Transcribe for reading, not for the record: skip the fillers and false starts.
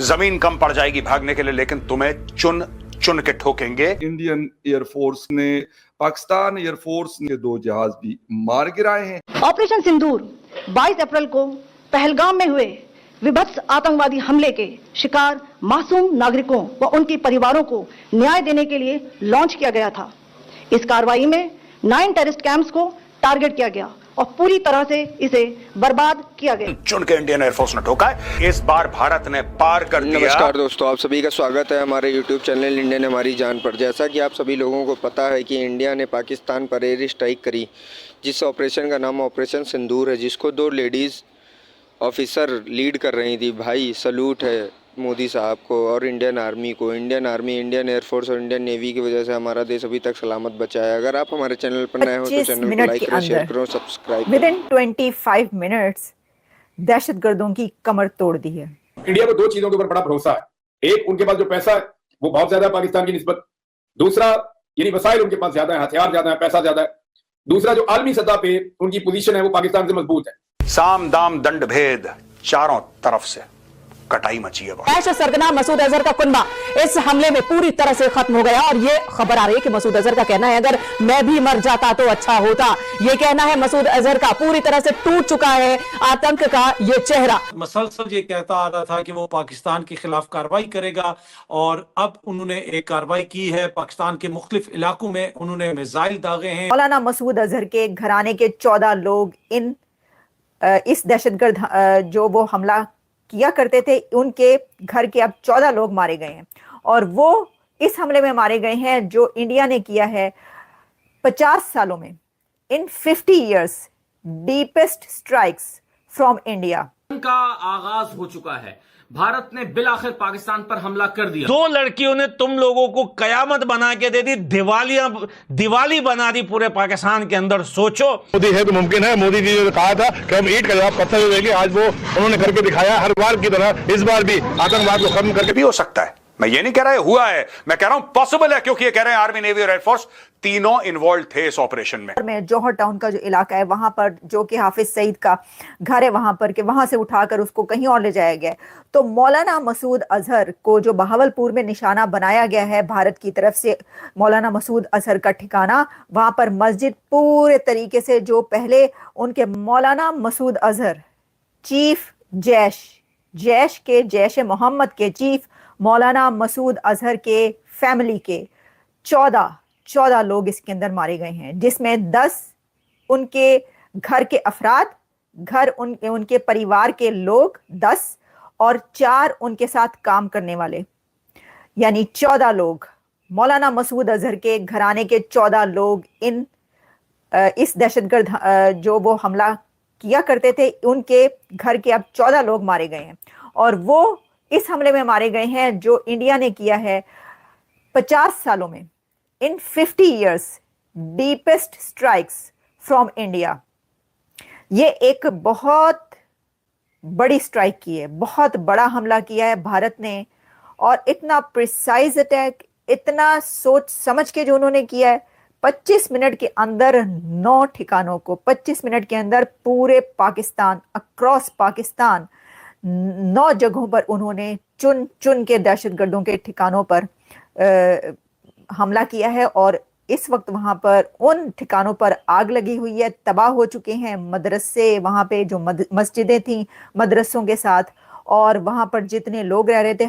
जमीन कम पड़ जाएगी भागने के लिए, लेकिन तुम्हें चुन चुन के ठोकेंगे। इंडियन एयरफोर्स ने पाकिस्तान एयरफोर्स ने 2 जहाज भी मार गिराए हैं। ऑपरेशन सिंदूर 22 अप्रैल को पहलगाम में हुए विभत्स आतंकवादी हमले के शिकार मासूम नागरिकों व उनके परिवारों को न्याय देने के लिए लॉन्च किया गया था। इस कार्रवाई में 9 टेररिस्ट कैंप्स को टारगेट किया गया और पूरी तरह से इसे बर्बाद किया गया। चुन के इंडियन एयरफोर्स ने ठोका है। इस बार भारत ने पार कर दिया। नमस्कार दोस्तों, आप सभी का स्वागत है हमारे YouTube चैनल इंडिया ने हमारी जान पर। जैसा कि आप सभी लोगों को पता है कि इंडिया ने पाकिस्तान पर एयर स्ट्राइक करी, जिस ऑपरेशन का नाम ऑपरेशन सिंदूर है, जिसको 2 लेडीज़ ऑफिसर लीड कर रही थी। भाई सल्यूट है मोदी साहब को और इंडियन आर्मी को। इंडियन आर्मी, इंडियन एयरफोर्स और इंडियन नेवी की वजह से हमारा देश अभी तक सलामत बचा है। अगर आप हमारे चैनल पर नए हो तो चैनल को लाइक करें, शेयर करो, सब्सक्राइब। विद इन 25 मिनट्स दहशतगर्दों की कमर तोड़ दी है। इंडिया को 2 चीजों के ऊपर बड़ा भरोसा है। एक, उनके पास जो पैसा है वो बहुत ज्यादा है पाकिस्तान की निस्बत। दूसरा, यानी वसाइल उनके पास ज्यादा है, हथियार ज्यादा है, पैसा ज्यादा है। दूसरा, जो आलमी सतह पे उनकी पोजीशन है वो पाकिस्तान से मजबूत है। साम दाम दंड भेद चारों तरफ से कटाई मची है। ऐसे सरगना मसूद अजहर का कुनबा इस हमले में पूरी तरह से खत्म हो गया और ये खबर आ रही है कि मसूद अजहर का कहना है, अगर मैं भी मर जाता तो अच्छा होता। ये कहना है मसूद अजहर का। पूरी तरह से टूट चुका है आतंक का ये चेहरा। मसलसल ये कहता आ रहा था कि वो पाकिस्तान के खिलाफ कार्रवाई करेगा और अब उन्होंने एक कार्रवाई की है। पाकिस्तान के मुख्तलिफ इलाकों में उन्होंने मिसाइल दागे हैं। मौलाना मसूद अजहर के घराने के 14 लोग इस दहशतगर्द जो वो हमला किया करते थे, उनके घर के अब 14 लोग मारे गए हैं और वो इस हमले में मारे गए हैं जो इंडिया ने किया है 50 सालों में। इन 50 years deepest strikes from India का आगाज हो चुका है। भारत ने बिलाखिर पाकिस्तान पर हमला कर दिया। 2 लड़कियों ने तुम लोगों को कयामत बना के दे दी, दिवाली बना दी पूरे पाकिस्तान के अंदर। सोचो, मोदी है तो मुमकिन है। मोदी जी ने कहा था कि हम ईंट का जवाब पत्थर से देंगे, आज वो उन्होंने करके दिखाया। हर बार की तरह इस बार भी आतंकवाद को खत्म करके भी हो सकता है। मैं ये नहीं कह रहा है हुआ है, मैं कह रहा हूं पॉसिबल है, क्योंकि ये कह रहे हैं आर्मी, नेवी और एयरफोर्स तीनों इन्वॉल्व थे इस ऑपरेशन में। जौहर टाउन का जो इलाका है वहां पर, जो कि हाफिज सईद का घर है वहां पर, कि वहां से उठाकर उसको कहीं और ले जाया गया। तो मौलाना मसूद अजहर को जो बहावलपुर में निशाना बनाया गया है भारत की तरफ से, मौलाना मसूद अजहर का ठिकाना, वहां पर मस्जिद पूरे तरीके से, जो पहले उनके मौलाना मसूद अजहर चीफ जैश के जैश मोहम्मद के चीफ मौलाना मसूद अजहर के फैमिली के 14 लोग इसके अंदर मारे गए हैं, जिसमें 10 उनके घर के अफराद, उनके परिवार के लोग 10 और 4 उनके साथ काम करने वाले, यानी 14 लोग। मौलाना मसूद अजहर के घराने के 14 लोग इस दहशतगर्द जो वो हमला किया करते थे, उनके घर के अब 14 लोग मारे गए हैं और वो इस हमले में मारे गए हैं जो इंडिया ने किया है 50 सालों में। इन 50 years deepest strikes from India. ये एक बहुत बड़ी स्ट्राइक की है, बहुत बड़ा हमला किया है भारत ने, और इतना प्रिसाइज अटैक, इतना सोच समझ के जो उन्होंने किया है। 25 मिनट के अंदर 9 ठिकानों को, 25 मिनट के अंदर पूरे पाकिस्तान, अक्रॉस पाकिस्तान 9 जगहों पर उन्होंने चुन के दहशतगर्दों के ठिकानों पर हमला किया है और इस वक्त वहां पर उन ठिकानों पर आग लगी हुई है, तबाह हो चुके हैं मदरसे, वहां पे जो मस्जिदें थी मदरसों के साथ, और वहां पर जितने लोग रह रहे थे